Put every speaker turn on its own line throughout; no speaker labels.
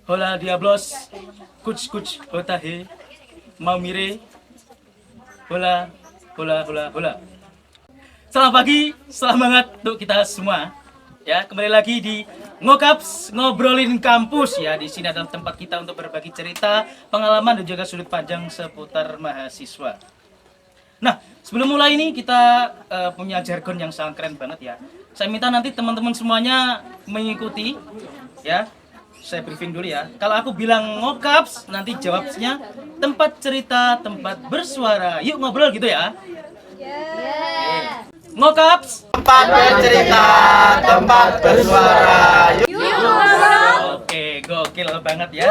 Hola Diablos, kuch otahe, mau mire, hola, hola. Selamat pagi, selamat untuk kita semua. Ya, kembali lagi di Ngokaps, ngobrolin kampus ya. Di sini adalah tempat kita untuk berbagi cerita, pengalaman dan juga sudut pandang seputar mahasiswa. Nah, sebelum mulai ini kita punya jargon yang sangat keren banget ya. Saya minta nanti teman-teman semuanya mengikuti ya. Saya briefing dulu ya. Kalau aku bilang Ngokaps, nanti jawabnya tempat cerita, tempat bersuara. Yuk ngobrol gitu ya. Ngokaps,
Tempat bercerita, tempat bersuara.
Oke, gokil banget ya.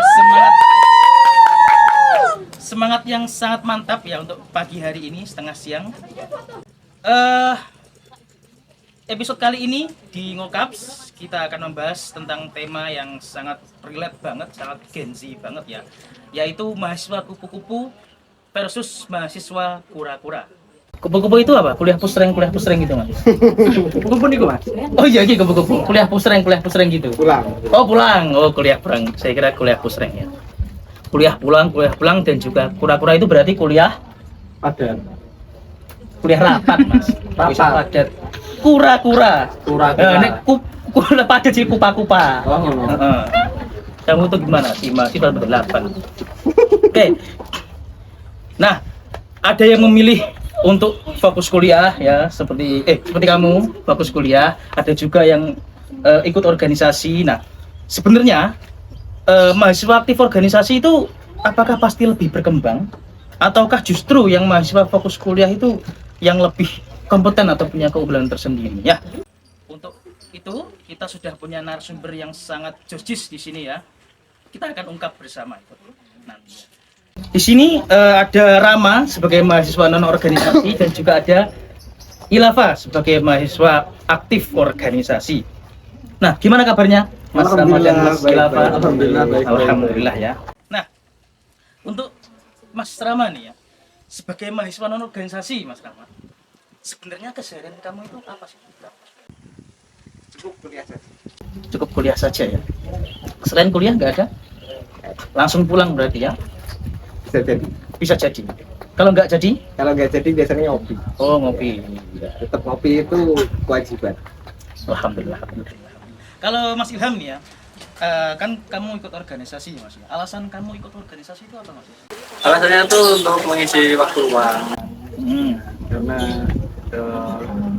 Semangat yang sangat mantap ya untuk pagi hari ini setengah siang. Episode kali ini di Ngokaps kita akan membahas tentang tema yang sangat relate banget, sangat Gen Z banget ya, yaitu mahasiswa kupu-kupu versus mahasiswa kura-kura. Kupu-kupu itu apa? Kuliah pusreng gitu mas?
Kumpul nih mas.
Oh iya, kupu-kupu. Kuliah pusreng gitu.
Pulang.
Oh pulang. Oh kuliah pulang. Saya kira kuliah pusreng ya. Kuliah pulang dan juga kura-kura itu berarti kuliah
Padat.
kuliah rapat mas.
Rapat.
Padat. Kura-kura. Ini padat sih kupa-kupa.
Oh, no.
Kamu tuh gimana sih masih berdelapan? Oke. Nah, ada yang memilih untuk fokus kuliah ya seperti kamu fokus kuliah, ada juga yang ikut organisasi. Nah, sebenarnya mahasiswa aktif organisasi itu apakah pasti lebih berkembang ataukah justru yang mahasiswa fokus kuliah itu yang lebih kompeten atau punya keunggulan tersendiri ya? Untuk itu kita sudah punya narasumber yang sangat jojis di sini ya. Kita akan ungkap bersama itu nanti. Di sini ada Rama sebagai mahasiswa non organisasi dan juga ada Ilafa sebagai mahasiswa aktif organisasi. Nah, gimana kabarnya Mas Rama dan Mas Ilafa? Alhamdulillah ya. Nah, untuk Mas Rama nih ya, sebagai mahasiswa non organisasi Mas Rama, sebenarnya keseharian kamu itu apa sih? Cukup kuliah saja ya. Selain kuliah nggak ada? Langsung pulang berarti ya? Bisa jadi. Kalau nggak jadi
Biasanya ngopi.
Oh ngopi.
Tetap ngopi itu kewajiban.
Alhamdulillah. Kalau Mas Ilham nih ya, kan kamu ikut organisasi Mas. Alasan kamu ikut organisasi itu apa Mas?
Alasannya tuh untuk mengisi waktu luang.
Karena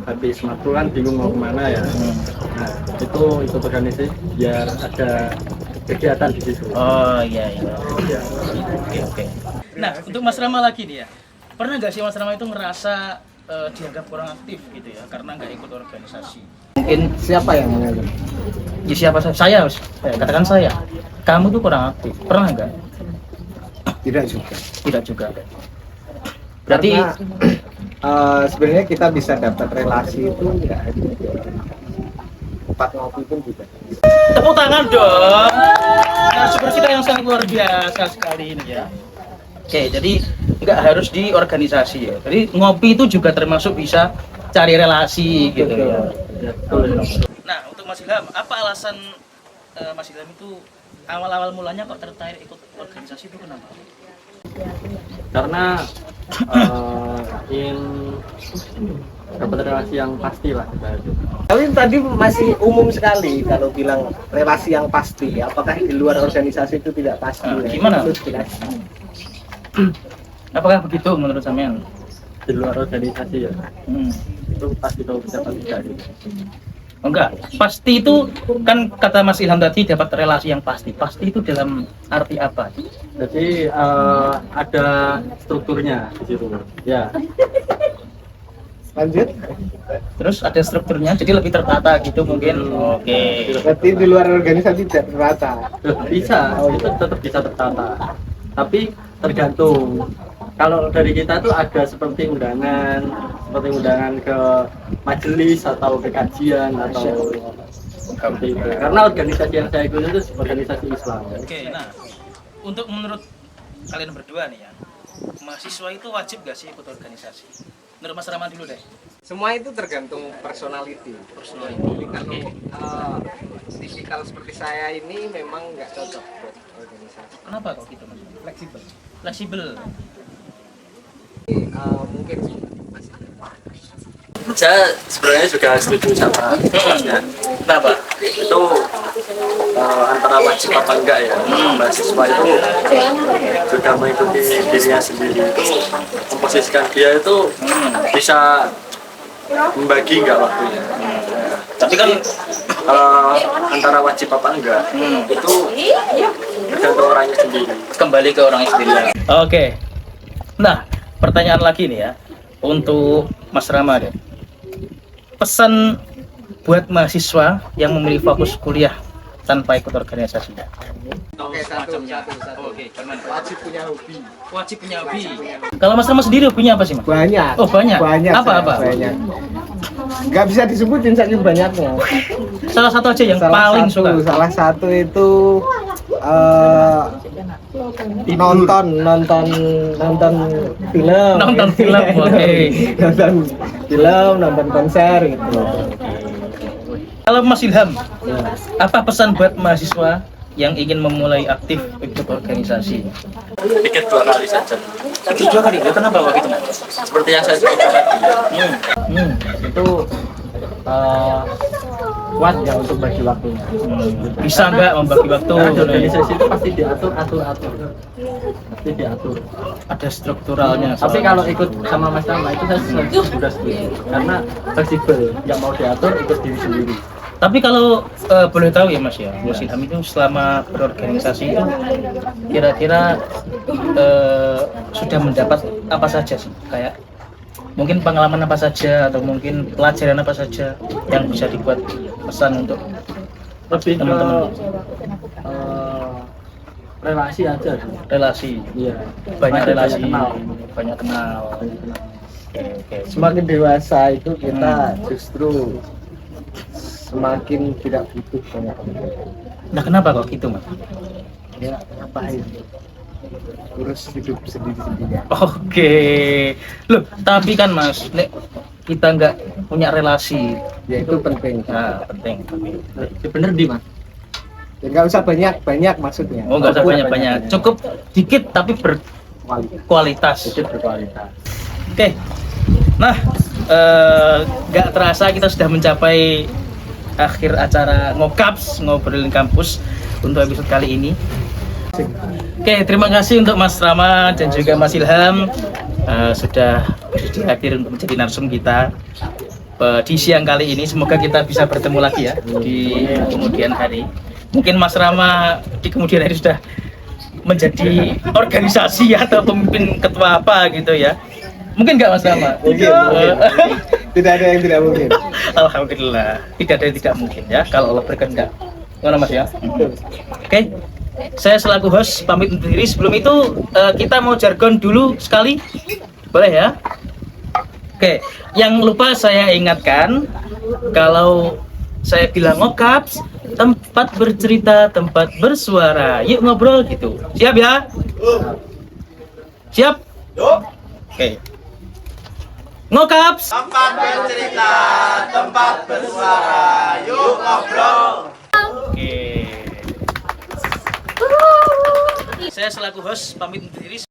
habis matkul bingung mau kemana ya. Nah, itu ikut organisasi biar ada kegiatan di situ.
Oh iya. Oke. Nah untuk Mas Rama lagi nih ya, pernah nggak sih Mas Rama itu ngerasa dianggap kurang aktif gitu ya karena nggak ikut organisasi? Mungkin
Siapa yang menganggap?
ya siapa saya katakan saya. Kamu tuh kurang aktif, pernah nggak? Tidak juga. Berarti
Karena, sebenarnya kita bisa dapat relasi itu nggak ada tempat ngopi pun juga.
tepuk tangan dong. Narasumber kita yang sangat luar biasa sekali ini ya. Oke, jadi nggak harus di organisasi ya. Jadi ngopi itu juga termasuk bisa cari relasi gitu ya. Nah, untuk Mas Ilham, apa alasan Mas Ilham itu awal-awal mulanya kok tertarik ikut organisasi itu kenapa?
Karena ingin dapat relasi yang pasti lah.
Tapi tadi masih umum sekali kalau bilang relasi yang pasti. Apakah di luar organisasi itu tidak pasti?
Gimana?
Itu jelas.
Apakah begitu menurut sampean?
Di luar organisasi ya, itu pasti tahu bisa apa tidak gitu.
Enggak, pasti itu kan kata Mas Ilham tadi dapat relasi yang pasti. Pasti itu dalam arti apa?
Jadi ada strukturnya di situ. Ya.
Lanjut.
Terus ada strukturnya, jadi lebih tertata gitu mungkin. Oke.
Berarti di luar organisasi tidak terata.
Bisa, itu tetap bisa tertata. Tapi tergantung. Kalau dari kita tuh ada seperti undangan ke majelis atau ke kajian atau seperti itu. Karena organisasi yang saya ikuti itu organisasi Islam.
Oke, nah untuk menurut kalian berdua nih ya, mahasiswa itu wajib gak sih ikut organisasi? Menurut Mas Rama dulu deh.
Semua itu tergantung personality.
Personality.
Jadi kalau tipikal seperti saya ini memang nggak cocok buat organisasi.
Kenapa kok gitu Mas?
Fleksibel.
Fleksibel.
Mungkin masih
Saya sebenarnya juga setuju sama Masnya.
Kenapa?
Itu antara wajib apa enggak ya, mahasiswa itu juga mengikuti dirinya sendiri, itu memposisikan dia itu bisa membagi enggak waktunya.
Tapi kan
Antara wajib apa enggak itu tergantung orangnya sendiri.
kembali ke orangnya sendiri. Oke. Nah, pertanyaan lagi nih ya untuk Mas Rama deh. Pesan buat mahasiswa yang memilih fokus kuliah tanpa ikut organisasi.
Oke, satu.
Oke, gimana?
Wajib punya hobi.
Wajib punya hobi. Kalau Mas Rama sendiri hobinya apa sih, Mas?
Banyak.
Oh, banyak.
Banyak.
Apa?
Banyak. Nggak bisa disebutin saking banyaknya.
Salah satu aja yang paling suka.
Salah satu itu nonton film.
Nonton film, oke.
Nonton film, nonton konser gitu.
Kalau Mas Ilham, apa pesan buat mahasiswa yang ingin memulai aktif ikut organisasi?
Pikir 2 kali saja.
Itu 2 kali, kenapa Pak gitu?
Seperti yang saya sebutkan tadi.
Itu kuat ya untuk bagi waktunya.
Bisa nggak membagi waktu?
Karena di organisasi itu pasti diatur. Pasti diatur.
Ada strukturalnya.
Tapi kalau ikut sama Mas Tama itu saya sudah setuju. Karena fleksibel, yang mau diatur ikut diri sendiri.
Tapi kalau boleh tahu ya Mas ya, Mas Ilham itu selama berorganisasi itu kira-kira sudah mendapat apa saja sih? Kayak mungkin pengalaman apa saja atau mungkin pelajaran apa saja yang bisa dibuat pesan untuk
Lebih ke
teman-teman?
relasi aja sih.
Relasi.
Iya.
Banyak
Pasti
relasi,
kenal.
banyak kenal. Oke.
Semakin dewasa itu kita justru semakin tidak butuh banyak orang.
Nah, kenapa kok gitu, Mas?
Ya ngapain? Urus hidup sendiri-sendiri.
Oke. Loh, tapi kan Mas, nek kita nggak punya relasi,
Ya itu penting.
nah penting.
Ya bener di Mas.
Ya nggak usah banyak maksudnya.
Oh, nggak usah
Buat
banyak-banyak, cukup dikit tapi berkualitas.
Sedikit berkualitas.
Oke. Nah, nggak terasa kita sudah mencapai akhir acara Ngokaps, ngobrolin kampus untuk episode kali ini. Oke, terima kasih untuk Mas Rama dan juga Mas Ilham sudah hadir untuk menjadi narsum kita di siang kali ini. Semoga kita bisa bertemu lagi ya di kemudian hari. Mungkin Mas Rama di kemudian hari sudah menjadi organisasi atau pemimpin ketua apa gitu ya. Mungkin nggak Mas Rama?
Mungkin. Tidak ada yang tidak mungkin.
Alhamdulillah, tidak ada yang tidak mungkin ya kalau Allah berkehendak. Gimana Mas ya? Oke, saya selaku host pamit undur diri. Sebelum itu kita mau jargon dulu sekali, boleh ya? Oke, yang lupa saya ingatkan kalau saya bilang Ngokaps, tempat bercerita, tempat bersuara. Yuk ngobrol gitu. Siap ya? Siap? Oke. Ngokaps.
Tempat bercerita, tempat bersuara, yuk ngobrol.
Oke. Saya selaku host pamit undur diri.